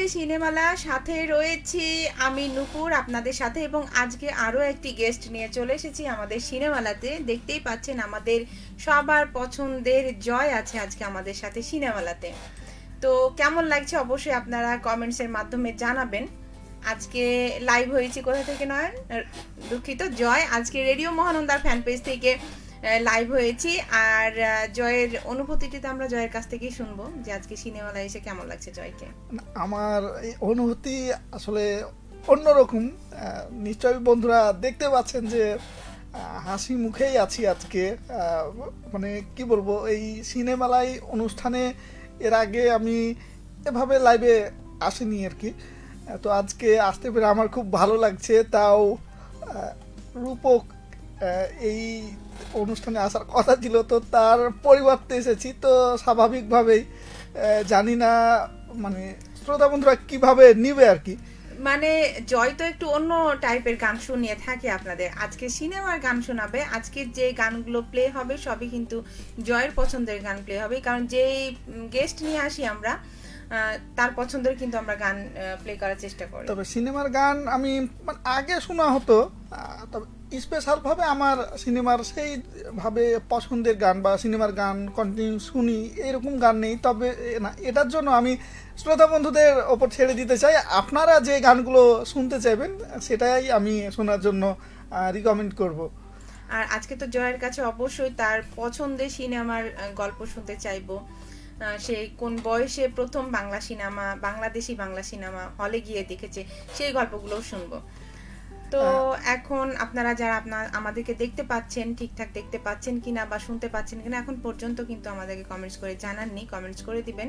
চলছে সিনেমালা, সাথে রয়েছি আমি নূপুর আপনাদের সাথে, এবং আজকে আরও একটি গেস্ট নিয়ে চলে এসেছি আমাদের সিনেমালাতে। দেখতেই পাচ্ছেন আমাদের সবার পছন্দের জয় আছে আজকে আমাদের সাথে সিনেমালাতে। তো কেমন লাগছে অবশ্যই আপনারা কমেন্টসের মাধ্যমে জানাবেন। আজকে লাইভ হয়েছি কোথা থেকে নয়ন, দুঃখিত জয়, আজকে রেডিও মহানন্দার ফ্যান পেজ থেকে লাইভ হয়েছি। আর জয়ের অনুভূতিটা আমরা জয়ের কাছ থেকেই শুনবো যে আজকে সিনেমালায় এসে কেমন লাগছে জয়কে। আমার এই অনুভূতি আসলে অন্যরকম। নিশ্চয়ই বন্ধুরা দেখতে পাচ্ছেন যে হাসি মুখেই আছি আজকে। মানে কি বলবো, এই সিনেমালায় অনুষ্ঠানে এর আগে আমি এভাবে লাইভে আসিনি আর কি। তো আজকে আসতে পেরে আমার খুব ভালো লাগছে। তাও রূপক এই অনুষ্ঠানে আসার কথা ছিল, তো তার পরিবর্তে এসেছি। তো স্বাভাবিকভাবেই জানি না মানে শ্রোতা বন্ধুরা কিভাবে নিবে আর কি। মানে জয় তো একটু অন্য টাইপের গান শুনিয়ে থাকে আপনাদের, আজকে সিনেমার গান শোনাবে। আজকে যে গানগুলো প্লে হবে সবই কিন্তু জয়ের পছন্দের গান প্লে হবে, কারণ যেই গেস্ট নিয়ে আসি আমরা তার পছন্দের কিন্তু আমরা গান প্লে করার চেষ্টা করি। তবে সিনেমার গান আমি আগে শোনা হতো, তবে স্পেশাল ভাবে আমার সিনেমার সেইভাবে পছন্দের গান বা সিনেমার গান কন্টিনিউ শুনি এরকম গান নেই। তবে না, এটার জন্য আমি শ্রোতা বন্ধুদের ওপর ছেড়ে দিতে চাই, আপনারা যে গানগুলো শুনতে চাইবেন সেটাই আমি শোনার জন্য রিকমেন্ড করব। আর আজকে তো জয়ের কাছে অবশ্যই তার পছন্দের সিনেমার গল্প শুনতে চাইবো। সে কোন বয়সে প্রথম বাংলাদেশি বাংলা সিনেমা হলে গিয়ে দেখেছে, সেই গল্পগুলো শুনবো। তো এখন আপনারা যারা আমাদেরকে দেখতে পাচ্ছেন, ঠিকঠাক দেখতে পাচ্ছেন কিনা বা শুনতে পাচ্ছেন কিনা এখন পর্যন্ত কিন্তু আমাদেরকে কমেন্টস করে জানাননি, কমেন্টস করে দিবেন।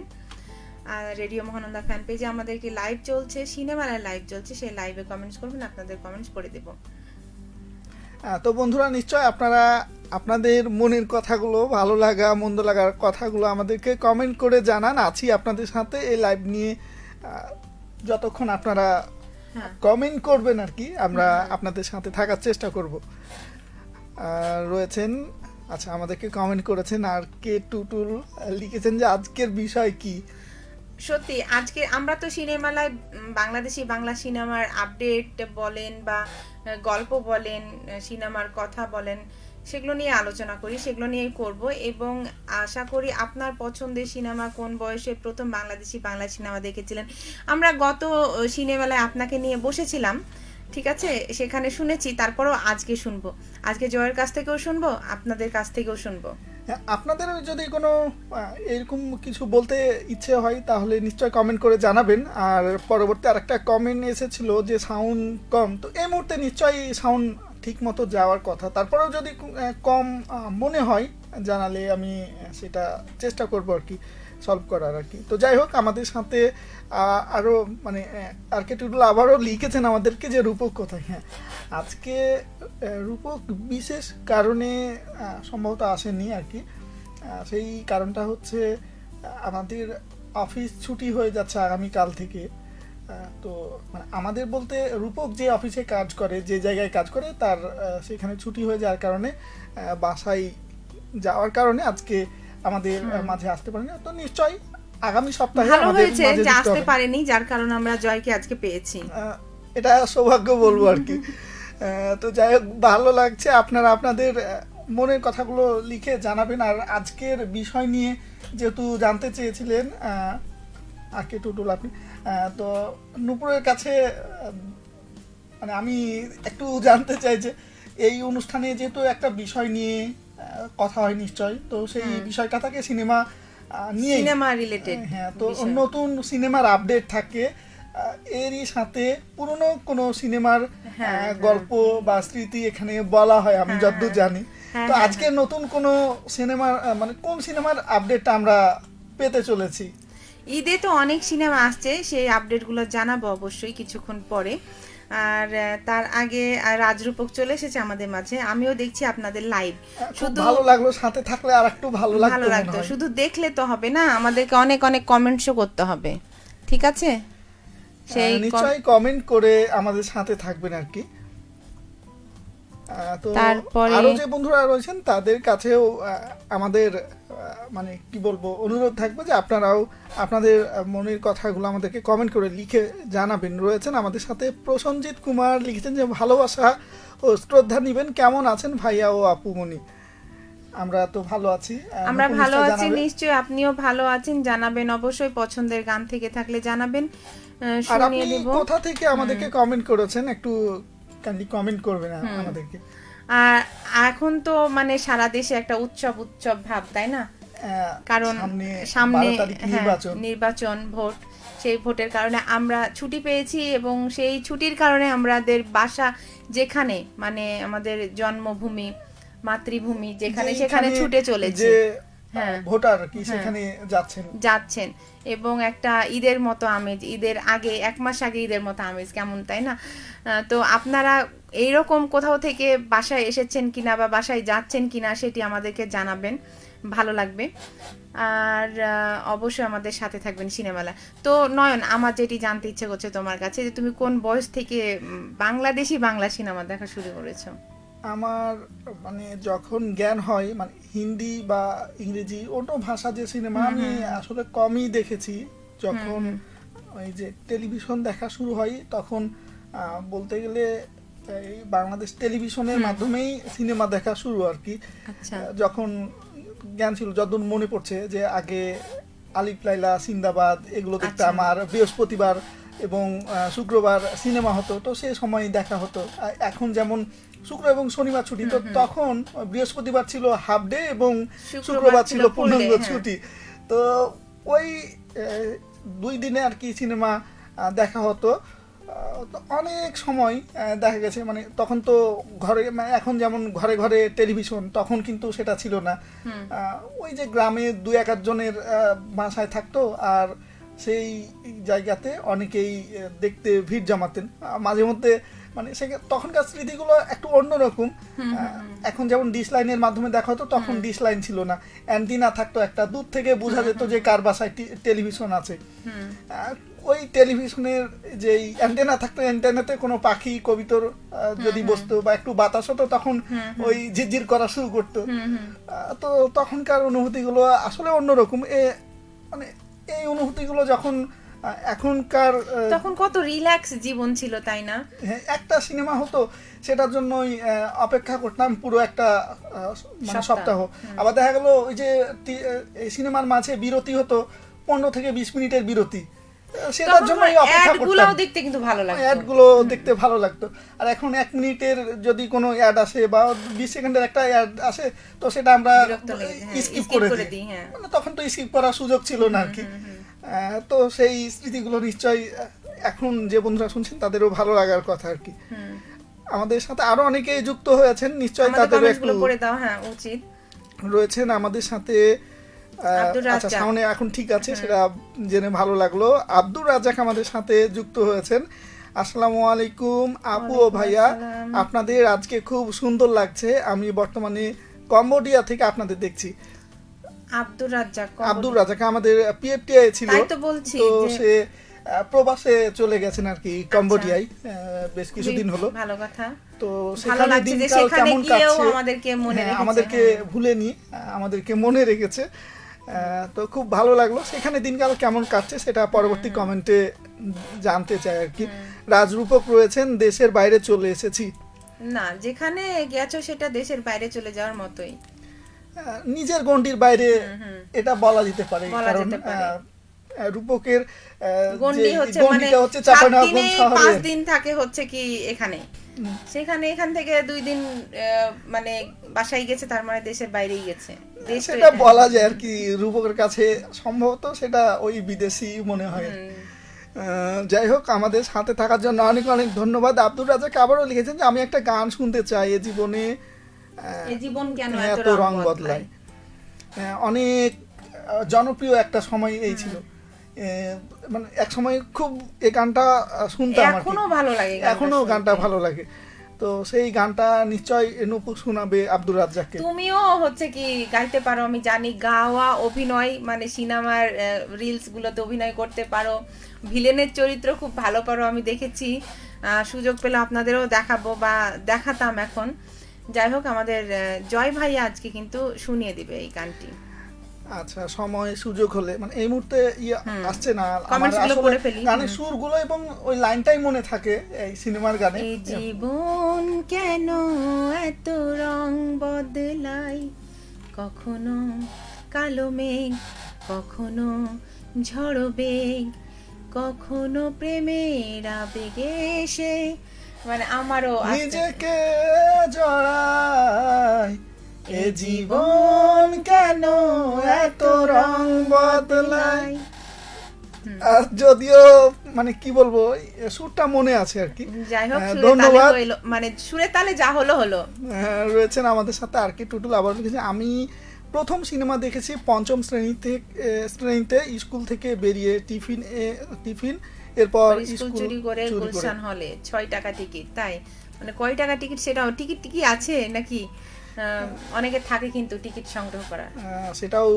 আর রেডিও মহানন্দা ফ্যান পেজে আমাদের কি লাইভ চলছে, সিনেমার লাইভ চলছে, সেই লাইভে কমেন্টস করবেন, আপনাদের কমেন্টস পড়ে দেব। তো বন্ধুরা নিশ্চয় আপনারা আপনাদের মনের কথাগুলো, ভালো লাগা মন্দ লাগার কথাগুলো আমাদেরকে কমেন্ট করে জানান। আছি আপনাদের সাথে এই লাইভ নিয়ে যতক্ষণ আপনারা কমেন্ট করবেন আর কি, আমরা আপনাদের সাথে থাকার চেষ্টা করব। রয়েছেন, আচ্ছা আমাদেরকে কমেন্ট করেছেন আর কে টুটুল লিখেছেন যে আজকের বিষয় কি। সত্যি আজকে আমরা তো সিনেমালায় বাংলাদেশি বাংলা সিনেমার আপডেট বলেন বা গল্প বলেন, সিনেমার কথা বলেন, সেগুলো নিয়ে আলোচনা করি, সেগুলো নিয়েই করব। এবং আশা করি আপনার পছন্দের সিনেমা কোন বয়সে প্রথম বাংলাদেশি বাংলা সিনেমা দেখেছিলেন। আমরা গত সিনেমালায় আপনাকে নিয়ে বসেছিলাম, ঠিক আছে, সেখানে শুনেছি, তারপরও আজকে শুনবো। আজকে জয়ের কাছ থেকেও শুনবো, আপনাদের কাছ থেকেও শুনবো। আপনাদের যদি কোনো এরকম কিছু বলতে ইচ্ছে হয় তাহলে নিশ্চয় কমেন্ট করে জানাবেন। আর পরবর্তী আরেকটা কমেন্ট এসেছিল যে সাউন্ড কম, তো এই মুহূর্তে নিশ্চয়ই সাউন্ড ঠিক মতো যাওয়ার কথা। তারপরেও যদি কম মনে হয় জানালে আমি সেটা চেষ্টা করবো আর কি সলভ করার আর কি। তো যাই হোক, আমাদের সাথে আরও মানে আর্কিটেক্টগুলো আবারও লিখেছেন আমাদেরকে যে রূপক কোথায়। হ্যাঁ, আজকে রূপক বিশেষ কারণে সম্ভবত আসেনি আর কি। সেই কারণটা হচ্ছে আমাদের অফিস ছুটি হয়ে যাচ্ছে আগামীকাল থেকে। তো মানে আমাদের বলতে রূপক যে অফিসে কাজ করে, যে জায়গায় কাজ করে, তার সেখানে ছুটি হয়ে যাওয়ার কারণে বাসায় যাওয়ার কারণে আজকে আমাদের মাঝে আসতে পারেনি। তো নিশ্চয়ই আগামী সপ্তাহে আমাদের মাঝে আসতে পারেনি, যার কারণে আমরা জয়কে আজকে পেয়েছি, এটা সৌভাগ্য বলবো আর কি। তো যাই হোক, ভালো লাগছে। আপনারা আপনাদের মনের কথাগুলো লিখে জানাবেন। আর আজকের বিষয় নিয়ে যেহেতু জানতে চেয়েছিলেন আকে টুটুল আপনি, তো নূপুরের কাছে মানে আমি একটু জানতে চাই যে এই অনুষ্ঠানে যেহেতু একটা বিষয় নিয়ে কথা হয় নিশ্চয়, তো সেই বিষয়টা থাকে সিনেমা নিয়ে, সিনেমা রিলেটেড। হ্যাঁ, তো নতুন সিনেমার আপডেট থাকে, এরই সাথে পুরনো কোনো সিনেমার গল্প বা স্মৃতি এখানে বলা হয় আমি যতদূর জানি। তো আজকে নতুন কোনো সিনেমার মানে কোন সিনেমার আপডেটটা আমরা পেতে চলেছি? ঈদে তো অনেক সিনেমা আসছে, সেই আপডেটগুলো জানাবো অবশ্যই কিছুক্ষণ পরে। আর তার আগে রাজরূপক চলে এসেছে আমাদের মাঝে, আমিও দেখছি আপনাদের লাইভ। শুধু ভালো লাগলো, সাথে থাকলে আর একটু ভালো লাগতো। শুধু দেখলে তো হবে না, আমাদেরকে অনেক অনেক কমেন্টসও করতে হবে, ঠিক আছে? সেই নিশ্চয়ই কমেন্ট করে আমাদের সাথে থাকবেন আর কি। তো তারপরে আরো যে বন্ধুরা রয়েছেন তাদের কাছেও আমাদের মানে কি বলবো অনুরোধ থাকবে যে আপনারাও আপনাদের মনের কথাগুলো আমাদেরকে কমেন্ট করে লিখে জানাবেন। রয়েছেন আমাদের সাথে প্রসঞ্জিৎ কুমার, লিখেছেন যে ভালোবাসা ও শ্রদ্ধা নিবেন, কেমন আছেন ভাইয়া ও আপুমনি? আমরা তো ভালো আছি। আমরা নকুল ভালো নিশ্চয় আছি, জানাবে। নিশ্চয়ই আপনিও ভালো আছেন, জানাবেন অবশ্যই, পছন্দের গান থেকে থাকলে জানাবেন, আর শুনিয়ে আপনি দেব। কোথা থেকে আমাদেরকে কমেন্ট করেছেন একটু কাইন্ডলি কমেন্ট করবেন আমাদেরকে। আর এখন তো মানে সারা দেশে একটা উৎসব উৎসব ভাব, তাই না? কারণ সামনে 12 তারিখ নির্বাচন, ভোট, সেই ভোটের কারণে আমরা ছুটি পেয়েছি এবং সেই ছুটির কারণে আমাদের বাসা যেখানে মানে আমাদের জন্মভূমি মাতৃভূমি যেখানে সেখানে ছুটে চলেছে, হ্যাঁ ভোটার কি সেখানে যাচ্ছেন এবং একটা ঈদের মতো আমেজ, ঈদের আগে 1 মাস আগে ঈদের মতো আমেজ কেমন, তাই না? তো আপনারা এইরকম কোথাও থেকে বাসায় এসেছেন কিনা বা বাসায় যাচ্ছেন কিনা সেটি আমাদেরকে জানাবেন, ভালো লাগবে। আর অবশ্যই আমাদের সাথে থাকবেন সিনেমালা। তো নয়ন, আমার যেটি জানতে ইচ্ছে করছে তোমার কাছে, যে তুমি কোন বয়স থেকে বাংলাদেশি বাংলা সিনেমা দেখা শুরু করেছো? আমার মানে যখন জ্ঞান হয় মানে হিন্দি বা ইংরেজি অন্য ভাষা যে সিনেমা আমি আসলে কমই দেখেছি। যখন ওই যে টেলিভিশন দেখা শুরু হয় তখন বলতে গেলে এই বাংলাদেশ টেলিভিশনের মাধ্যমেই সিনেমা দেখা শুরু আর কি। যখন জ্ঞান ছিল, যতদূর মনে পড়ছে যে আগে আলিফ লাইলা, সিন্দাবাদ এগুলো দেখতাম, আর বৃহস্পতিবার এবং শুক্রবার সিনেমা হতো, তো সেই সময় দেখা হতো। এখন যেমন শুক্র এবং শনিবার ছুটি, তো তখন বৃহস্পতিবার ছিল হাফ ডে এবং শুক্রবার ছিল পূর্ণাঙ্গ ছুটি। তো ওই 2 দিনে আর কি সিনেমা দেখা হতো। অনেক সময় দেখা গেছে মানে তখন তো ঘরে, এখন যেমন ঘরে ঘরে টেলিভিশন, তখন কিন্তু সেটা ছিল না। ওই যে গ্রামে 2-1 জনের বাসায় থাকতো, আর সেই জায়গাতে অনেকেই দেখতে ভিড় জমাতেন। মাঝে মধ্যে মানে তখনকার স্মৃতিগুলো একটু অন্যরকম। এখন যেমন ডিশ লাইনের মাধ্যমে দেখা হতো, তখন ডিশ লাইন ছিল না, অ্যান্টিনা থাকতো একটা, দূর থেকে বোঝা যেত যে কার বাসায় টেলিভিশন আছে। ওই টেলিভিশনের যে অ্যান্টেনা থাকতো, অ্যান্টেনাতে কোনো পাখি কবিতর যদি বসতো বা একটু বাতাস হতো, তখন ওই ঝিরঝির করা শুরু করতো। তো তখনকার অনুভূতিগুলো আসলে অন্যরকম। মানে এই অনুভূতিগুলো যখন এখনকার, তখন কত রিল্যাক্স জীবন ছিল, তাই না? একটা সিনেমা হতো সেটার জন্যই অপেক্ষা করতাম পুরো একটা মানে সপ্তাহ। আবার দেখা গেল ওই যে সিনেমার মাঝে বিরতি হতো, 15 থেকে 20 মিনিটের বিরতি, সেটার জন্যই অপেক্ষা করতাম। দেখতে কিন্তু ভালো লাগতো, অ্যাডগুলো দেখতে ভালো লাগতো। আর এখন 1 মিনিটের যদি কোনো অ্যাড আসে বা 20 সেকেন্ডের একটা অ্যাড আসে, তো সেটা আমরা স্কিপ করে দিই। মানে তখন তো স্কিপ করার সুযোগ ছিল না আর কি। তো সেই স্মৃতিগুলো নিশ্চয়ই এখন যে বন্ধুরা শুনছেন তাদেরও ভালো লাগার কথা আর কি। আমাদের সাথে আরো অনেকেই যুক্ত হয়েছেন, নিশ্চয়ই তাদেরও একটু পড়ে দাও। হ্যাঁ, উচিত রয়েছেন আমাদের সাথে। আচ্ছা, সামনে এখন ঠিক আছে, সেটা জেনে ভালো লাগলো। আব্দুর রাজ্জাক আমাদের সাথে যুক্ত হয়েছেন। আসসালামু আলাইকুম আপু ও ভাইয়া, আপনাদের আজকে খুব সুন্দর লাগছে। আমি বর্তমানে কম্বোডিয়া থেকে আপনাদের দেখছি। আব্দুর রাজ্জাক আমাদের পিএফটিআই ছিল, তো সে প্রবাসে চলে গেছেন আর কি, কম্বোডিয়ায় বেশ কিছুদিন হলো। ভালো কথা। তো সেখানে দিনকাল কেমন কাটছে, আমাদেরকে ভুলেনি, আমাদেরকে মনে রেখেছে। তো খুব ভালো লাগলো। সেখানে দিনকাল কেমন কাটছে সেটা পরবর্তী কমেন্টে জানতে চাই আর কি। রাজরূপক রয়েছেন, দেশের বাইরে চলে এসেছি। না, যেখানে গেছো সেটা দেশের বাইরে চলে যাওয়ার মতোই, নিজের গণ্ডির বাইরে এটা বলা যেতে পারে। কারণ রূপকের গণ্ডিটা হচ্ছে চাঁপাইনবাবগঞ্জ শহরে, 5 দিন থাকে হচ্ছে কি এখানে, সেখানে এখান থেকে 2 দিন মানে বাসায় গেছে, তার মানে দেশের বাইরেই গেছে। সেটা বলা যায় আর কি। রূপকের কাছে সম্ভবত সেটা ওই বিদেশি মনে হয়। যাই হোক, আমাদের সাথে থাকার জন্য অনেক অনেক ধন্যবাদ। আব্দুর রাজ্জাক আবারও লিখেছেন যে আমি একটা গান শুনতে চাই, এ জীবন কেন এত রং বদলায়। অনেক জনপ্রিয় একটা সময় এই ছিল, মানে এক সময় খুব এই গানটা শুনতাম, এখনো ভালো লাগে, এখনো গানটা ভালো লাগে। তো সেই গানটা নিশ্চয় নুপু শোনাবে আব্দুর রাজ্জাককে। তুমিও হচ্ছে কি গাইতে পারো আমি জানি, গাওয়া, অভিনয় মানে সিনেমার রিলস গুলোতে অভিনয় করতে পারো, ভিলেনের চরিত্র খুব ভালো পারো, আমি দেখেছি। সুযোগ পেলে আপনাদেরও দেখাবো বা দেখাতাম। এখন যাই হোক, আমাদের জয় ভাই আজকে কিন্তু শুনিয়ে দিবে এই গানটি। আচ্ছা, সময় সুযোগ হলে, মানে এই মুহূর্তে আসছে না আমার কমেন্টস গুলো আসলে পড়ে ফেলি। গানের সুরগুলো এবং ওই লাইনটাই মনে থাকে এই সিনেমার গানে। এই জীবন কেন এত রং বদলাই, কখনো কালো মেঘ, কখনো ঝড় বেগ, কখনো প্রেমের আবেগে এসে, মানে আমারও নিজেকে জড়াই, এ জীবন কেন এত রং বদলাই। আর যদিও মানে কি বলবো, সুরটা মনে আছে আর কি। যাই হোক, ধন্যবাদ। মানে সুরে তালে যা হলো হলো। রয়েছেন আমাদের সাথে আর কি টুটুল আবার লিখেছে, আমি প্রথম সিনেমা দেখেছি পঞ্চম শ্রেণীতে স্কুল থেকে বেরিয়ে টিফিন এরপর স্কুল চুরি করে গুলশান হলে 6 টাকা টিকিট। তাই মানে কয় টাকা টিকিট, সেটাও টিকিট আছে নাকি? অনেকে থাকে কিন্তু টিকিট সংগ্রহ করা। সেটাও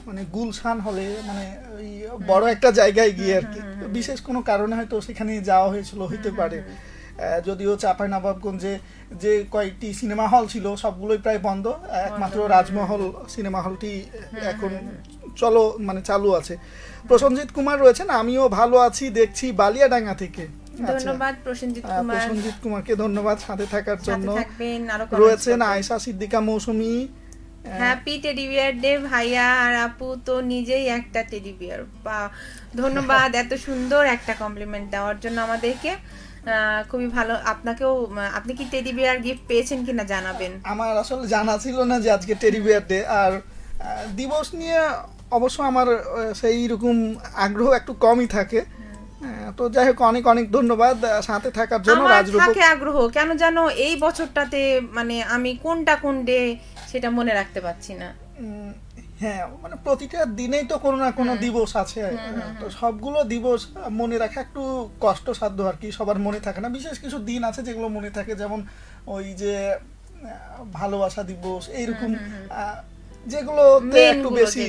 মানে গুলশান হলে, মানে ওই বড় একটা জায়গায় গিয়ে আর কি, বিশেষ কোনো কারণে হয়তো সেখানে যাওয়া হয়েছিল, হইতে পারে। যদিও চাঁপাইনবাবগঞ্জে যে কয়েকটি সিনেমা হল ছিল সবগুলোই প্রায় বন্ধ, একমাত্র রাজমহল সিনেমা হলটি এখন চালু আছে। প্রসেনজিৎ কুমার রয়েছেন, আমিও ভালো আছি, দেখছি বালিয়াডাঙ্গা থেকে। ধন্যবাদ প্রসেনজিৎ কুমারকে ধন্যবাদ সাথে থাকার জন্য। আরো রয়েছেন আয়েশা সিদ্দিকা মৌসুমী, হ্যাপি টেডি বিয়ার ডে ভাইয়া, আর আপু তো নিজেই একটা টেডি বিয়ার। ধন্যবাদ এত সুন্দর একটা কমপ্লিমেন্ট দেওয়ার জন্য আমাদেরকে, খুবই ভালো। আপনাকেও, আপনি কি টেডি বিয়ার গিফট পেয়েছেন কিনা জানাবেন। আমার আসলে জানা ছিল না যে আজকে টেডি বিয়ার ডে, আর দিবস নিয়ে অবশ্য আমার সেই রকম আগ্রহ একটু কমই থাকে। তো যাই হোক, অনেক অনেক ধন্যবাদ সাথে থাকার জন্য। রাজরূপ থাকে আগ্রহ কেন জানো, এই বছরটাতে মানে আমি কোনটা কোন ডে সেটা মনে রাখতে পারছি না। হ্যাঁ, মানে প্রতিটা দিনেই তো কোনো না কোনো দিবস আছে, তো সবগুলো দিবস মনে রাখা একটু কষ্টসাধ্য আর কি, সবার মনে থাকে না। বিশেষ কিছু দিন আছে যেগুলো মনে থাকে, যেমন ওই যে ভালোবাসা দিবস, এইরকম যেগুলো একটু বেশি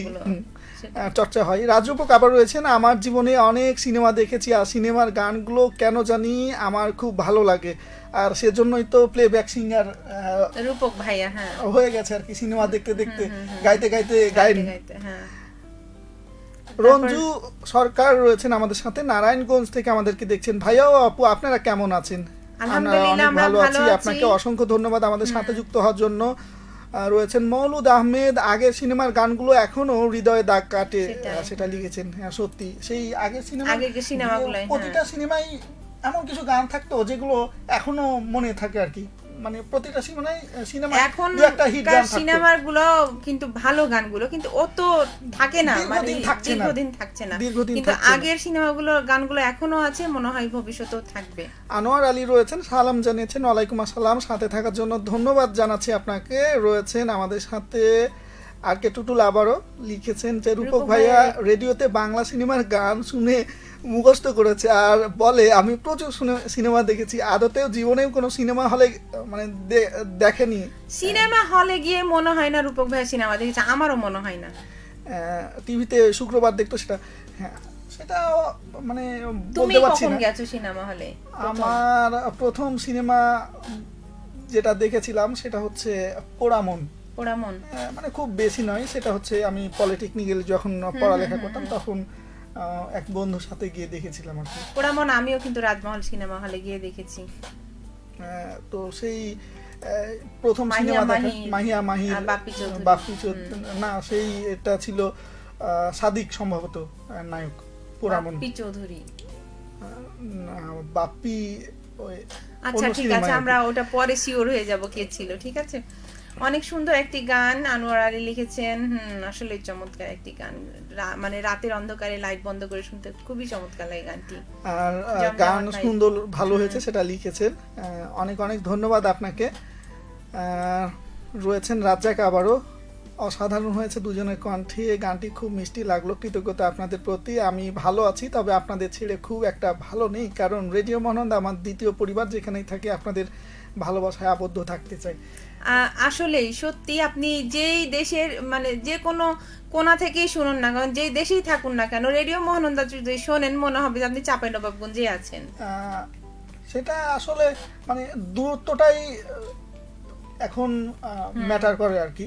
চর্চা হয়। রাজরূপক আবার রয়েছেন, আমার জীবনে অনেক সিনেমা দেখেছি আর সিনেমার গানগুলো কেন জানি আমার খুব ভালো লাগে, আর সেজন্যই তো প্লেব্যাক সিঙ্গার রূপক ভাইয়া হয়ে গেছে আর কি, সিনেমা দেখতে দেখতে গাইতে গাইতে গাইন। রঞ্জু সরকার রয়েছেন আমাদের সাথে, নারায়ণগঞ্জ থেকে আমাদেরকে দেখছেন। ভাইয়া ও আপু আপনারা কেমন আছেন? আমরা অনেক ভালো আছি, আপনাকে অসংখ্য ধন্যবাদ আমাদের সাথে যুক্ত হওয়ার জন্য। রয়েছেন মৌলুদ আহমেদ, আগের সিনেমার গানগুলো এখনো হৃদয়ে দাগ কাটে, সেটা লিখেছেন। হ্যাঁ সত্যি, সেই আগের সিনেমাগুলো প্রতিটা সিনেমায় এমন কিছু গান থাকতো যেগুলো এখনো মনে থাকে আর কি, মানে প্রতিটা সিনেমা এখন একটা হিট গান থাকতো। সিনেমাগুলো কিন্তু ভালো গানগুলো কিন্তু অত থাকে না, মানে দীর্ঘদিন থাকছে না, কিন্তু আগের সিনেমাগুলোর গানগুলো এখনো আছে, মনে হয় ভবিষ্যতেও থাকবে। আনোয়ার আলী রয়েছেন, সালাম জানিয়েছেন। ওয়ালাইকুম আসসালাম, সাথে থাকার জন্য ধন্যবাদ জানাচ্ছি আপনাকে। রয়েছেন আমাদের সাথে আর কে টুটুল আবারও লিখেছেন যে রূপক ভাইয়া রেডিওতে বাংলা সিনেমার গান শুনে মুখস্থ করেছে, আর বলে আমি প্রচুর সিনেমা দেখেছি, আদতেও জীবনেও কোনো সিনেমা হলে মানে দেখেনি। সিনেমা হলে গিয়ে মনে হয় না রূপক ভাইয়া সিনেমা দেখেছে, আমারও মনে হয় না। টিভিতে শুক্রবার দেখতো সেটা। হ্যাঁ, সেটা মানে তুমি বলতে পারছি কখন না। গেছো সিনেমা হলে? আমার প্রথম সিনেমা যেটা দেখেছিলাম সেটা হচ্ছে পোড়ামন। মানে খুব বেশি নয়, সেটা হচ্ছে আমি পলিটেকনিক্যাল যখন পড়ালেখা করতাম তখন এক বন্ধুর সাথে গিয়ে দেখেছিলাম আর কি। পোড়ামন আমিও কিন্তু রাজমহল সিনেমা হলে গিয়ে দেখেছি। তো সেই প্রথম সিনেমা দেখা মাহিয়া মাহির বাপ্পি চৌধুরী না, সেই এটা ছিল সাদিক সম্ভবত নায়ক। পোড়ামন বাপ্পি চৌধুরী, বাপ্পি। আচ্ছা ঠিক আছে, আমরা ওটা পরে শিওর হয়ে যাব কে ছিল। ঠিক আছে, অনেক সুন্দর একটি গান আনোয়ার আলী লিখেছেন। আসলে চমৎকার একটি গান, মানে রাতের অন্ধকারে লাইট বন্ধ করে শুনতে খুবই চমৎকার লাগে গানটি, আর গান সুন্দর ভালো হয়েছে সেটা লিখেছেন। অনেক অনেক ধন্যবাদ আপনাকে। রয়েছেন রাজ্জাক আবারও, অসাধারণ হয়েছে দুজনের কণ্ঠে, গানটি খুব মিষ্টি লাগলো, কৃতজ্ঞতা আপনাদের প্রতি। আমি ভালো আছি, তবে আপনাদের ছেড়ে খুব একটা ভালো নেই, কারণ রেডিও মহানন্দা আমার দ্বিতীয় পরিবার, যেখানেই থাকে আপনাদের ভালোবাসায় আবদ্ধ থাকতে চাই। আসলেই সত্যি, আপনি যেই দেশের মানে যে কোনো কোনা থেকেই শুনুন না, কারণ যেই দেশেই থাকুন না কেন, রেডিও মহানন্দা যদি শোনেন মনে হবে যে আপনি চাঁপাইনবাবগঞ্জে আছেন। সেটা আসলে মানে দূরত্বটাই এখন ম্যাটার করে আর কি।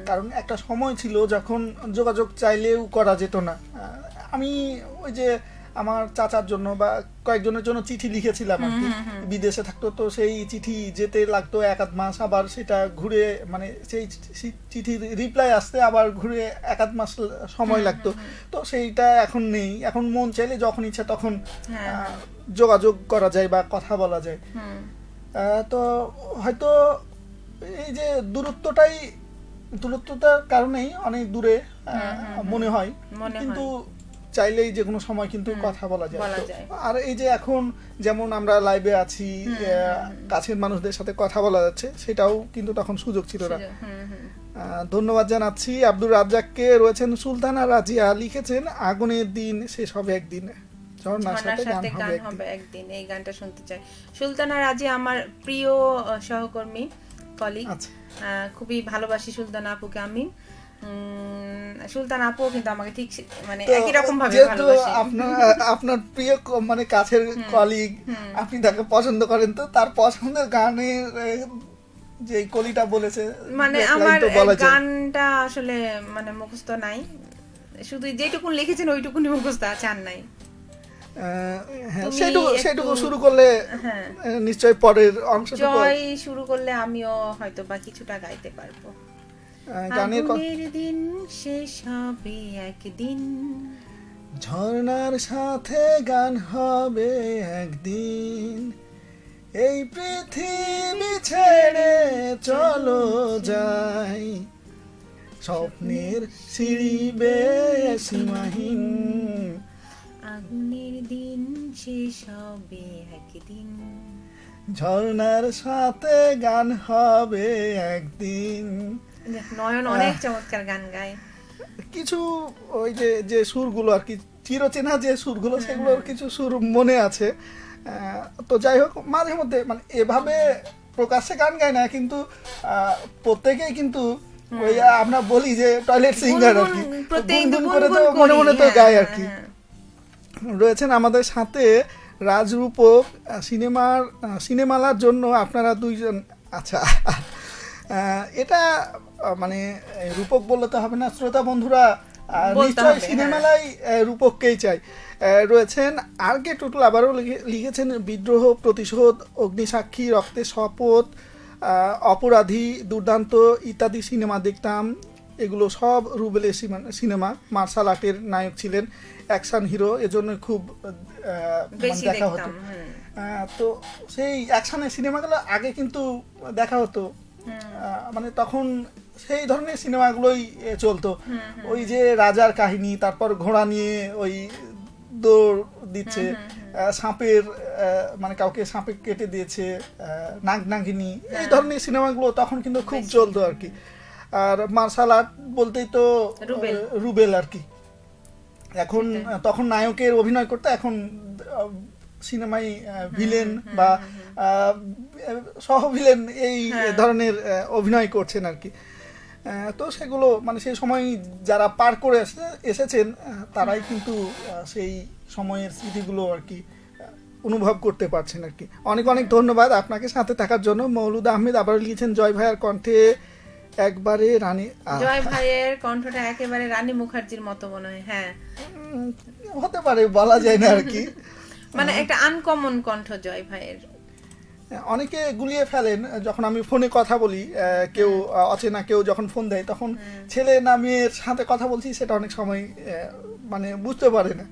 কারণ একটা সময় ছিল যখন যোগাযোগ চাইলেও করা যেত না। আমি ওই যে আমার চাচার জন্য বা কয়েকজনের জন্য চিঠি লিখেছিলাম আর কি, বিদেশে থাকতো, তো সেই চিঠি যেতে লাগতো এক আধ মাস, আবার সেটা ঘুরে মানে সেই চিঠির রিপ্লাই আসতে আবার ঘুরে এক আধ মাস সময় লাগতো। তো সেইটা এখন নেই, এখন মন চাইলে যখন ইচ্ছা তখন যোগাযোগ করা যায় বা কথা বলা যায়। তো হয়তো এই যে দূরত্বটার কারণেই অনেক দূরে মনে হয়, কিন্তু চাইলেই যে কোনো সময় কিন্তু কথা বলা যায়। আর এই যে এখন যেমন আমরা লাইভে আছি, কাছের মানুষদের সাথে কথা বলা যাচ্ছে, সেটাও কিন্তু তখন সুযোগ ছিল না। ধন্যবাদ জানাচ্ছি আব্দুর রাজ্জাককে। রয়েছেন সুলতানা রাজিয়া, লিখেছেন আগুনের দিন শেষ হবে একদিন, ঝর্ণার সাথে গান হবে একদিন। এই গানটা শুনতে চাই। সুলতানা রাজিয়া আমার প্রিয় সহকর্মী, কলিগ। খুবই ভালোবাসি সুলতানা আপুকে আমি। সুলতানা আপু কিন্তু আমাকে ঠিক মানে একই রকম ভাবে ভালোবাসে। আপনার প্রিয় মানে কাছের কলিগ, আপনি তাকে পছন্দ করেন, তো তার পছন্দের গানের যে কলিটা বলেছে, মানে আমার গানটা আসলে মানে মুখস্থ নাই, শুধু যেটুকু লিখেছেন ওইটুকুনি মুখস্থ আছে, আর নাই। সেটুকু শুরু করলে নিশ্চয়ই পরের অংশটুকু জয় শুরু করলে আমিও হয়তো বা কিছুটা গাইতে পারবো। আগুনের দিন শেষ হবে একদিন, ঝর্ণার সাথে গান হবে একদিন, এই পৃথিবী ছেড়ে চলো যাই, স্বপ্নের সিঁড়ি বেয়ে সীমাহীন, আগুনের দিন শেষ হবে একদিন, ঝর্ণার সাথে গান হবে একদিন। নয়ন অনেক চমৎকার গান গায়। কিছু ওই যে সুরগুলো আর কি, চিরচেনা যে সুরগুলো, সেগুলোর কিছু সুর মনে আছে। তো যাই হোক, মাঝে মধ্যে মানে এভাবে প্রকাশ্যে গান গায় না, কিন্তু প্রত্যেকেই কিন্তু ওই আমরা বলি যে টয়লেট সিঙ্গার আর কি, গুনগুন করে তো মনে মনে তো গায় আর কি। রয়েছেন আমাদের সাথে রাজরূপক, সিনেমালার জন্য আপনারা দুইজন। আচ্ছা, এটা মানে রূপক বললে তো হবে না, শ্রোতা বন্ধুরা নিশ্চয়ই সিনেমালাই রূপককেই চাই। রয়েছেন আর কে টুটুল, আবারও লিখেছেন বিদ্রোহ, প্রতিশোধ, অগ্নিসাক্ষী, রক্তের শপথ, অপরাধী, দুর্দান্ত ইত্যাদি সিনেমা দেখতাম। এগুলো সব রুবেলের সিনেমা। মার্শাল আর্টের নায়ক ছিলেন, অ্যাকশন হিরো, এজন্য খুব দেখা হতো। তো সেই অ্যাকশনের সিনেমাগুলো আগে কিন্তু দেখা হতো, মানে তখন সেই ধরনের সিনেমাগুলোই চলতো। ওই যে রাজার কাহিনী, তারপর ঘোড়া নিয়ে ওই দৌড় দিচ্ছে, সাপের মানে কাউকে সাপে কেটে দিয়েছে, নাগনাগিনী, এই ধরনের সিনেমাগুলো তখন কিন্তু খুব চলতো আর কি। আর মার্শাল আর্ট বলতেই তো রুবেল আর কি। এখন তখন নায়কের অভিনয় করতে, এখন সিনেমায় ভিলেন বা সহ ভিলেন এই ধরনের অভিনয় করছেন আর কি। তো সেগুলো মানে সেই সময় যারা পার করে এসেছেন তারাই কিন্তু সেই সময়ের স্মৃতিগুলো আর কি অনুভব করতে পারছেন আর কি। অনেক অনেক ধন্যবাদ আপনাকে সাথে থাকার জন্য। মৌলুদ আহমেদ আবার লিখেছেন জয় ভাইয়ার কণ্ঠে একবারে রানী। জয় ভাইয়ের কণ্ঠটা একেবারে রানী মুখার্জির মতো মনে হয়। হ্যাঁ, হতে পারে, বলা যায় না আর কি। মানে একটা আনকমন কণ্ঠ জয় ভাইয়ের। অনেকে গুলিয়ে ফেলেন যখন আমি ফোনে কথা বলি, কেউ অচেনা কেউ যখন ফোন দেয়, তখন ছেলে না মেয়ের সাথে কথা বলছি সেটা অনেক সময় মানে বুঝতে পারে না।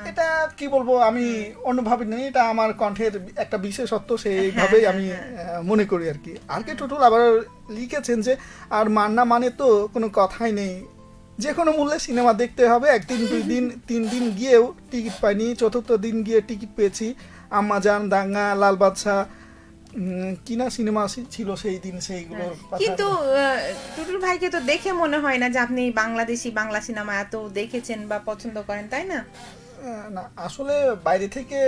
এটা কি বলবো, আমি অন্যভাবে নেই, এটা আমার কণ্ঠের একটা বিশেষত্ব, সেইভাবেই আমি মনে করি আর কি। আর কে টুটুল আবার লিখেছেন যে আর মান্না মানে তো কোনো কথাই নেই, যে কোনো মূল্যে সিনেমা দেখতে হবে। একদিন, 2 দিন, 3 দিন গিয়েও টিকিট পাইনি, 4th দিন গিয়ে টিকিট পেয়েছি। আম্মাজান, দাঙ্গা, লাল বাদশা, কিনা সিনেমা ছিল সেই দিন, সেইগুলো। কিন্তু টুটুল ভাইকে তো দেখে মনে হয় না যে আপনি বাংলা সিনেমা এত দেখেছেন বা পছন্দ করেন, তাই না? না, আসলে বাইরে থেকে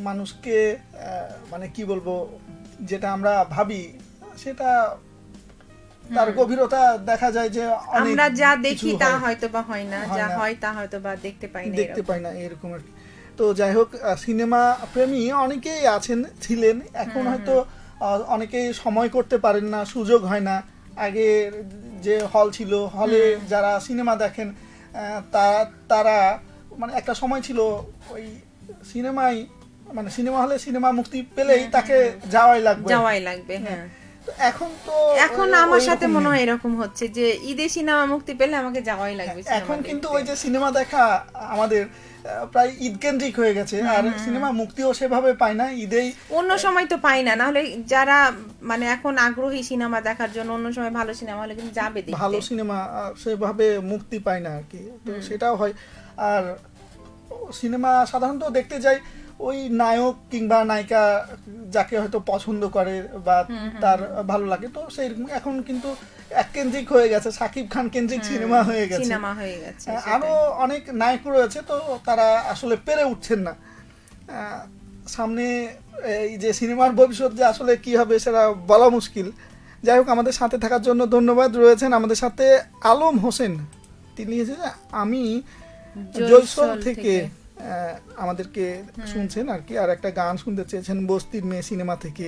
মানুষকে মানে কি বলবো, যেটা আমরা ভাবি সেটা তার গভীরতা দেখা যায় যে আমরা যা দেখি তা হয়তো বা হয় না, যা হয় তা হয়তো বা দেখতে পাই না এরকম আর কি। তো যাই হোক, সিনেমা প্রেমী অনেকেই ছিলেন, এখন হয়তো অনেকেই সময় করতে পারেন না, সুযোগ হয় না। আগে যে হল ছিল, হলে যারা সিনেমা দেখেন তারা মানে একটা সময় ছিল ওই সিনেমায়, মানে সিনেমা হলে সিনেমা মুক্তি পেলেই তাকে যাওয়াই লাগবে। হ্যাঁ। তো এখন তো এখন আমার সাথে মনে হয় এরকম হচ্ছে যে ঈদে সিনেমা মুক্তি পেলে আমাকে যাওয়াই লাগবে সিনেমা এখন কিন্তু দেখতে। ওই যে সিনেমা দেখা আমাদের প্রায় ঈদ কেন্দ্রিক হয়ে গেছে, আর সিনেমা মুক্তিও সেভাবে পায় না ঈদেই। অন্য সময় তো পাই না, নাহলে যারা মানে এখন আগ্রহী সিনেমা দেখার জন্য অন্য সময় ভালো সিনেমা হলে কিন্তু যাবে দেখতে। ভালো সিনেমা সেভাবে মুক্তি পায় না আর কি, তো সেটাও হয়। আর সিনেমা সাধারণত দেখতে যাই ওই নায়ক কিংবা নায়িকা যাকে হয়তো পছন্দ করে বা তার ভালো লাগে, তো সেই এখন কিন্তু এক কেন্দ্রিক হয়ে গেছে, সাকিব খান কেন্দ্রিক সিনেমা হয়ে গেছে। আরো অনেক নায়ক রয়েছে, তো তারা আসলে পেরে উঠছেন না। সামনে এই যে সিনেমার ভবিষ্যৎ যে আসলে কি হবে সেটা বলা মুশকিল। যাই হোক, আমাদের সাথে থাকার জন্য ধন্যবাদ। রয়েছেন আমাদের সাথে আলম হোসেন, তিনি লিখেছেন আমি জয়সল থেকে আমাদেরকে শুনছেন আর কি, আর একটা গান শুনতে চেয়েছেন বস্তির মেয়ে সিনেমা থেকে,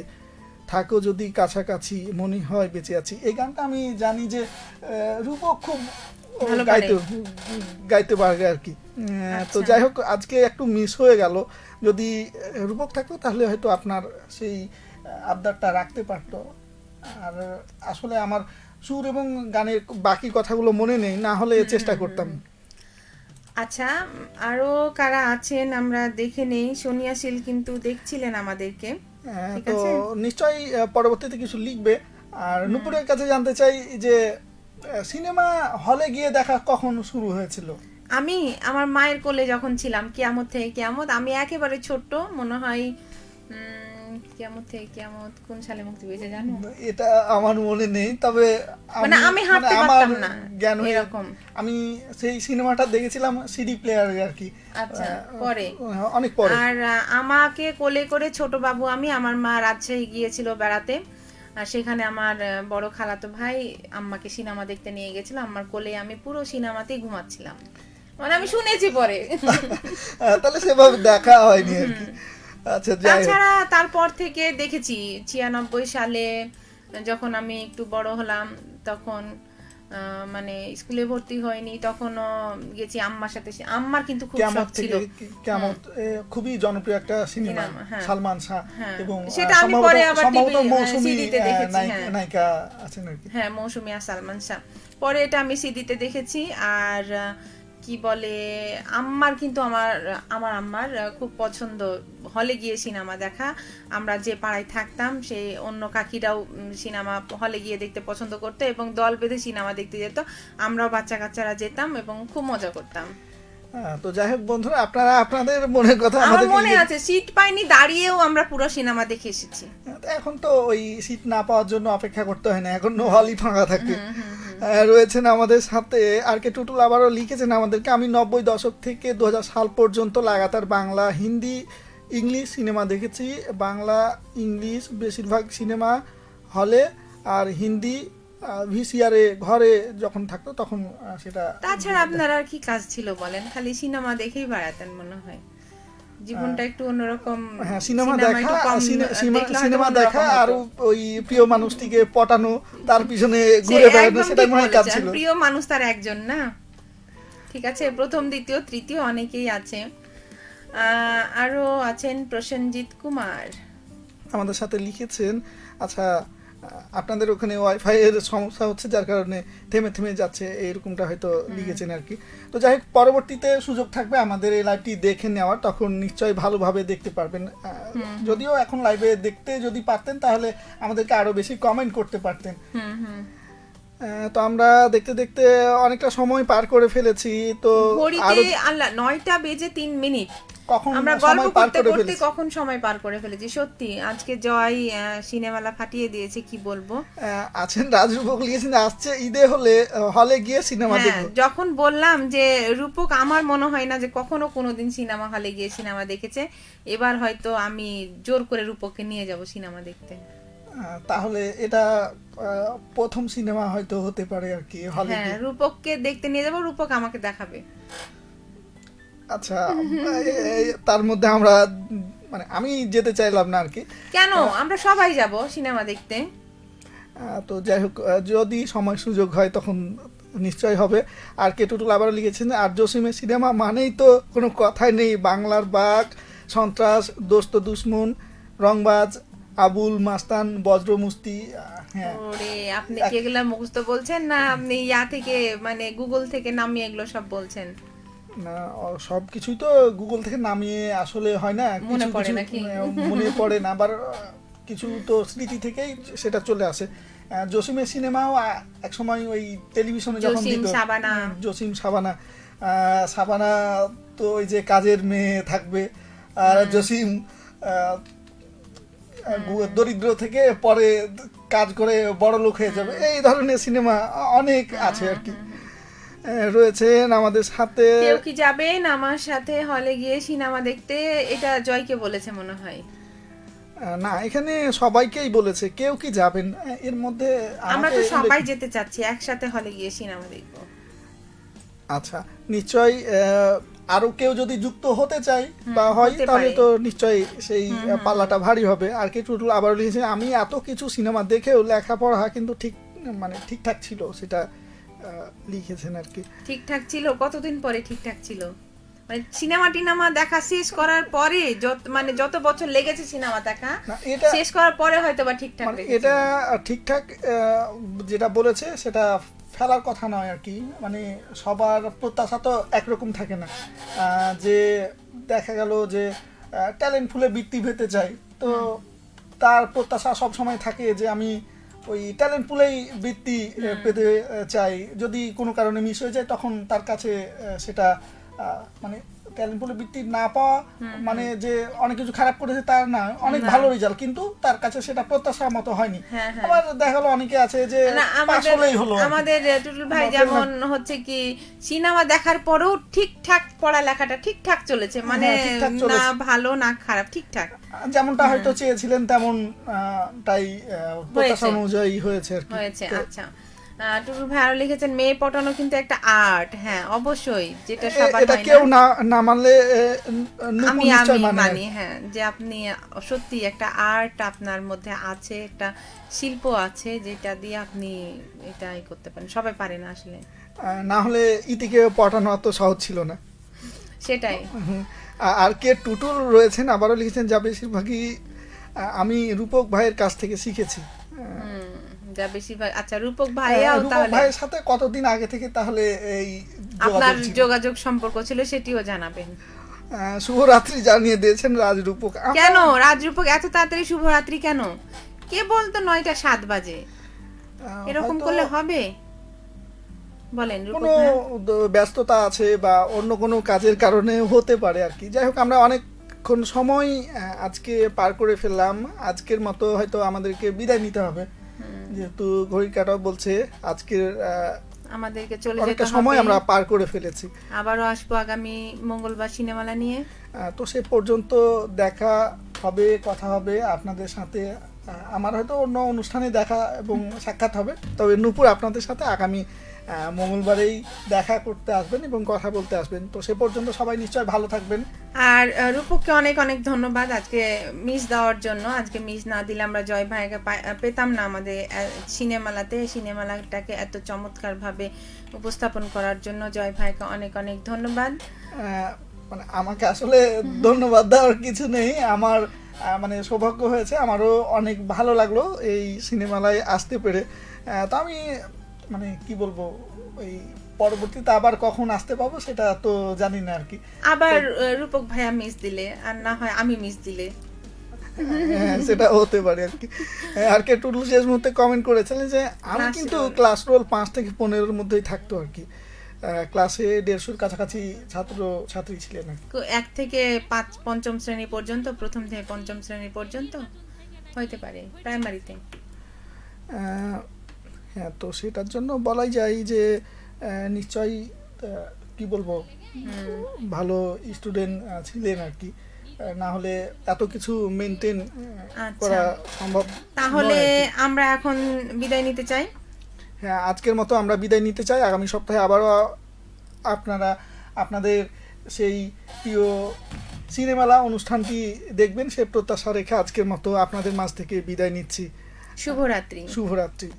থাকো যদি কাছাকাছি মনে হয় বেঁচে আছি। এই গানটা আমি জানি যে রূপক খুব গাইতে পারবে আর কি। তো যাই হোক, আজকে একটু মিস হয়ে গেল। যদি রূপক থাকতো তাহলে হয়তো আপনার সেই আবদারটা রাখতে পারতো। আর আসলে আমার সুর এবং গানের বাকি কথাগুলো মনে নেই, না হলে চেষ্টা করতাম। আচ্ছা, আরো কারা আছেন আমরা দেখে নেই। সোনিয়া শীল কিন্তু দেখছিলেন আমাদেরকে, তো নিশ্চয়ই পরবর্তীতে কিছু লিখবে। আর নুপুরের কাছে জানতে চাই যে সিনেমা হলে গিয়ে দেখা কখন শুরু হয়েছিল? আমি আমার মায়ের কোলে যখন ছিলাম, কিয়ামত থেকে কিয়ামত, আমি একেবারে ছোট্ট, মনে হয় কিয়ামত থেকে কিয়ামত কোন সালে মুক্তি পেয়েছে জানো? এটা আমার মনে নেই, তবে মানে আমি হাঁটতে পারতাম না জ্ঞান এরকম। আমি সেই সিনেমাটা দেখেছিলাম সিডি প্লেয়ারে আর কি। আচ্ছা, পরে অনেক পরে। আর আমাকে কোলে করে ছোট বাবু আমার মা রাজশাহী গিয়েছিল বেড়াতে, আর সেখানে আমার বড় খালাতো ভাই আম্মাকে সিনেমা দেখতে নিয়ে গেছিল। আমার কোলে আমি পুরো সিনেমাতেই ঘুমাচ্ছিলাম, মানে আমি শুনেছি পরে। তাহলে সেভাবে দেখা হয়নি আর কি। আচ্ছা, তাছাড়া তারপর থেকে দেখেছি 96 সালে যখন আমি একটু বড় হলাম, তখন মানে স্কুলে ভর্তি হয়নি, তখনও গেছি আম্মার সাথে। আম্মার কিন্তু খুব শখ ছিল। কিয়ামত খুবই জনপ্রিয় একটা সিনেমা, সালমান শাহ এবং সেটা আমি পরে আবার সিডিতে দেখেছি। নায়িকা আছেন আর কি, হ্যাঁ, মৌসুমী আর সালমান শাহ। পরে এটা আমি সিডিতে দেখেছি। আর কি বলে, আম্মার কিন্তু আমার আম্মার খুব পছন্দ হলে গিয়ে সিনেমা দেখা। আমরা যে পাড়ায় থাকতাম সেই অন্য কাকিরাও সিনেমা হলে গিয়ে দেখতে পছন্দ করতো এবং দল বেঁধে সিনেমা দেখতে যেত। আমরাও বাচ্চা কাচ্চারা যেতাম এবং খুব মজা করতাম। তো যাই হোক বন্ধুরা, আপনারা আপনাদের মনের কথা আমাদের মনে আছে, সিট পাইনি, দাঁড়িয়েও আমরা পুরো সিনেমা দেখে এসেছি। এখন তো ওই সিট না পাওয়ার জন্য অপেক্ষা করতে হয় না, এখন হলই ফাঁকা থাকে। রয়েছেন আমাদের সাথে আর কে টুটুল, আবারও লিখেছেন আমাদেরকে, আমি 90 দশক থেকে 2000 সাল পর্যন্ত লাগাতার বাংলা, হিন্দি, ইংলিশ সিনেমা দেখেছি। বাংলা, ইংলিশ বেশিরভাগ সিনেমা হলে, আর হিন্দি ভিসিআরে ঘরে যখন থাকতো তখন সেটা। তাছাড়া আপনার আর কি কাজ ছিল বলেন? খালি সিনেমা দেখেই বেড়াতেন মনে হয়। জীবনটা একটু অন্যরকম। হ্যাঁ, সিনেমা দেখা আর ওই প্রিয় মানুষটিকে পটানো, তার পিছনে ঘুরে বেড়ানো, সেটাই মনে হয় কাজ ছিল। প্রিয় মানুষ তার একজন না, ঠিক আছে, প্রথম দ্বিতীয় তৃতীয় অনেকেই আছে। আরো আছেন প্রসেনজিৎ কুমার আমাদের সাথে লিখেছেন। আচ্ছা, আপনাদের ওখানে ওয়াইফাই এর সমস্যা হচ্ছে যার কারণে থেমে থেমে যাচ্ছে, এইরকমটা হয়তো লিখেছেন আর কি। তো যাই হোক, পরবর্তীতে সুযোগ থাকবে আমাদের এই লাইভটি দেখে নেওয়ার, তখন নিশ্চয়ই ভালোভাবে দেখতে পারবেন। যদিও এখন লাইভে দেখতে যদি পারতেন তাহলে আমাদেরকে আরো বেশি কমেন্ট করতে পারতেন। তো আমরা দেখতে দেখতে অনেকটা সময় পার করে ফেলেছি। তো ঘড়িতে 9:03 আমরা গল্প করতে করতে কখন সময় পার করে ফেলেছি। সত্যি আজকে জয় সিনেমালা ফাটিয়ে দিয়েছে, কি বলবো। আছেন রাজরূপক লিখেছেন, আসছে ঈদে হলে গিয়ে সিনেমা দেখব। যখন বললাম যে রূপক আমার মনে হয় না যে কখনো কোনোদিন সিনেমা হলে গিয়ে সিনেমা দেখেছে, এবার হয়তো আমি জোর করে রূপককে নিয়ে যাব সিনেমা দেখতে। তাহলে এটা প্রথম সিনেমা হয়তো হতে পারে আর কি হলে। হ্যাঁ, রূপককে দেখতে নিয়ে যাব, রূপক আমাকে দেখাবে। আচ্ছা, তার মধ্যে আমরা মানে আমি যেতে চাইলাম না আর কি। কেন? আমরা সবাই যাব সিনেমা দেখতে। তো যাই হোক, যদি সময় সুযোগ হয় তখন নিশ্চয় হবে। আর কে টুটুল আবারও লিখেছেন, আর জসিমের সিনেমা মানেই তো কোনো কথাই নেই, বাংলার বাঘ, সন্ত্রাস, দোস্ত দুশ্মন, রংবাজ, আবুল মাস্তান, বজ্র মুস্তি। হ্যাঁ, ওরে, আপনি কি এগুলা মুখস্থ বলছেন না আপনি থেকে মানে গুগল থেকে নামিয়ে এগুলো সব বলছেন? না, সব কিছুই তো গুগল থেকে নামিয়ে আসলে হয় না, মনে কিছু পড়ে কিছু নাকি? মনে পড়ে না, আবার কিছু তো স্মৃতি থেকেই সেটা চলে আসে। জসিমের সিনেমাও এক সময় ওই টেলিভিশনে যখন জসিম, দিত, শাবানা। জসিম সাবানা, সাবানা তো ওই যে কাজের মেয়ে থাকবে, আর জসিম দরিদ্র থেকে পরে কাজ করে বড় লোক হয়ে যাবে, এই ধরনের সিনেমা অনেক আছে আর কি। রয়েছেন আমাদের সাথে। কেউ কি যাবেন আমার সাথে হলে গিয়ে সিনেমা দেখতে? এটা জয়কে বলেছে মনে হয়। না, এখানে সবাইকেই বলেছে, কেউ কি যাবেন এর মধ্যে? আমরা তো আমাকে সবাই যেতে চাচ্ছি, একসাথে হলে গিয়ে সিনেমা দেখবো। আচ্ছা, নিশ্চয়ই আরো কেউ যদি যুক্ত হতে চায় বা হয়, হতে তাহলে পারে। তো নিশ্চয়ই সেই পাল্লাটা ভারী হবে। আর কি টুটুল আবার লিখেছে, আমি এত কিছু সিনেমা দেখেও লেখাপড়া কিন্তু ঠিক মানে ঠিকঠাক ছিল, সেটা লিখেছেন আর কি। ঠিকঠাক ছিল? কতদিন পরে ঠিকঠাক ছিল? মানে সিনেমা টিনেমা দেখা শেষ করার পরে যত বছর লেগেছে সিনেমা দেখা না, এটা শেষ করার পরে হয়তো বা ঠিকঠাক মানে লেগেছে। এটা ঠিকঠাক যেটা বলেছে সেটা ফেলার কথা নয় আর কি। মানে সবার প্রত্যাশা তো একরকম থাকে না। যে দেখা গেল যে ট্যালেন্ট ফুলে বৃত্তি পেতে চাই, তো তার প্রত্যাশা সব সময় থাকে যে আমি ওই ট্যালেন্ট পুলেই বৃত্তি পেতে চাই। যদি কোনো কারণে মিস হয়ে যায়, তখন তার কাছে সেটা মানে ট্যালেন্ট পুলে বৃত্তি না পাওয়া মানে যে অনেক কিছু খারাপ করেছে তার না, অনেক ভালো রেজাল্ট, কিন্তু তার কাছে সেটা প্রত্যাশার মতো হয়নি। হ্যাঁ, হ্যাঁ। আবার দেখা গেলো অনেকে আছে যে না, পাস হলেই হলো আর কি। আমাদের টুটুল ভাই আমার যেমন হচ্ছে কি সিনেমা দেখার পরেও ঠিকঠাক পড়ালেখাটা ঠিকঠাক চলেছে, মানে হ্যাঁ, ঠিকঠাক না চলেছে। ভালো না খারাপ, ঠিকঠাক যেমনটা হয়তো চেয়েছিলেন তেমন তাই প্রত্যাশা হয়েছে। অনুযায়ী হয়েছে আর কি। হয়েছে। তো আচ্ছা, টুটুল ভাই আরো লিখেছেন, মেয়ে পটানো কিন্তু একটা আর্ট। হ্যাঁ, অবশ্যই, যেটা সবার এটা হয় কেউ না। না মানলে নূপুর আমি নিশ্চয় আমি মানে আর মানি, কি। হ্যাঁ, যে আপনি সত্যি একটা আর্ট আপনার মধ্যে আছে, একটা শিল্প আছে, যেটা দিয়ে আপনি এটাই করতে পারেন, সবাই পারে না আসলে। না হলে ইতিকে পটানো অত সহজ ছিল না। সেটাই। আর কে টুটুল রয়েছেন আবারও লিখেছেন, যা বেশিরভাগই আমি রূপক ভাইয়ের কাছ থেকে শিখেছি। যা বেশিরভাগ। আচ্ছা, রূপক ভাইয়াও রূপক তাহলে ভাইয়ের সাথে কতদিন আগে থেকে তাহলে এই আপনার যোগাযোগ ছিল? যোগাযোগ সম্পর্ক ছিল, সেটিও জানাবেন। শুভরাত্রি জানিয়ে দিয়েছেন রাজরূপক। কেন রাজরূপক এত তাড়াতাড়ি শুভরাত্রি কেন? কে বলতো 9টা 7 বাজে? এরকম হয়তো করলে হবে? বলেন রূপক কোনো ভাইয়া। ব্যস্ততা আছে বা অন্য কোনো কাজের কারণে হতে পারে আর কি। যাই হোক, আমরা অনেকক্ষণ সময় আজকে পার করে ফেললাম। আজকের মতো হয়তো আমাদেরকে বিদায় নিতে হবে, যেহেতু ঘড়ির কাঁটাও বলছে আজকের আমাদেরকে চলে যেতে অনেকটা সময় হবে। আমরা পার করে ফেলেছি। আবারও আসবো আগামী মঙ্গলবার সিনেমালা নিয়ে। তো সে পর্যন্ত দেখা হবে, কথা হবে আপনাদের সাথে। আমার হয়তো অন্য অনুষ্ঠানে দেখা এবং সাক্ষাৎ হবে, তবে নূপুর আপনাদের সাথে আগামী মঙ্গলবারেই দেখা করতে আসবেন এবং কথা বলতে আসবেন। তো সে পর্যন্ত সবাই নিশ্চয় ভালো থাকবেন। আর রূপককে অনেক অনেক ধন্যবাদ আজকে মিস দেওয়ার জন্য। আজকে মিস না দিলে আমরা জয় ভাইকে পেতাম না আমাদের সিনেমালাতে। সিনেমালাটাকে এত চমৎকারভাবে উপস্থাপন করার জন্য জয় ভাইকে অনেক অনেক ধন্যবাদ। মানে আমাকে আসলে ধন্যবাদ দেওয়ার কিছু নেই, আমার মানে সৌভাগ্য হয়েছে, আমারও অনেক ভালো লাগলো এই সিনেমালায় আসতে পেরে। তো আমি মানে কি বলবো, ওই পরবর্তীতে আবার কখন আসতে পাবো সেটা তো জানি না আর কি। আবার রূপক ভাইয়া মিস দিলে, আর না হয় আমি মিস দিলে। সেটা হতে পারে আর কি। আর কে টুটুল শেষ মুহূর্তে কমেন্ট করেছিলেন যে আমি Class কিন্তু roll। ক্লাস রোল 5 থেকে 15-এর মধ্যেই থাকতো আর কি। ক্লাসে 150-র কাছাকাছি ছাত্র ছাত্রী ছিলেন আর কি। 1 থেকে 5 5ম শ্রেণী পর্যন্ত, প্রথম থেকে 5ম শ্রেণী পর্যন্ত হইতে পারে প্রাইমারিতে। হ্যাঁ, তো সেটার জন্য বলাই যায় যে নিশ্চয়ই কি বলবো, ভালো স্টুডেন্ট ছিলেন আর কি। না হলে এত কিছু মেনটেন আচ্ছা। করা সম্ভব তাহলে নয় আর কি। আমরা এখন বিদায় নিতে চাই। হ্যাঁ, আজকের মতো আমরা বিদায় নিতে চাই। আগামী সপ্তাহে আবারও আপনারা আপনাদের সেই প্রিয় সিনেমালা অনুষ্ঠানটি দেখবেন সে প্রত্যাশা রেখে আজকের মতো আপনাদের মাঝ থেকে বিদায় নিচ্ছি। শুভরাত্রি। শুভরাত্রি।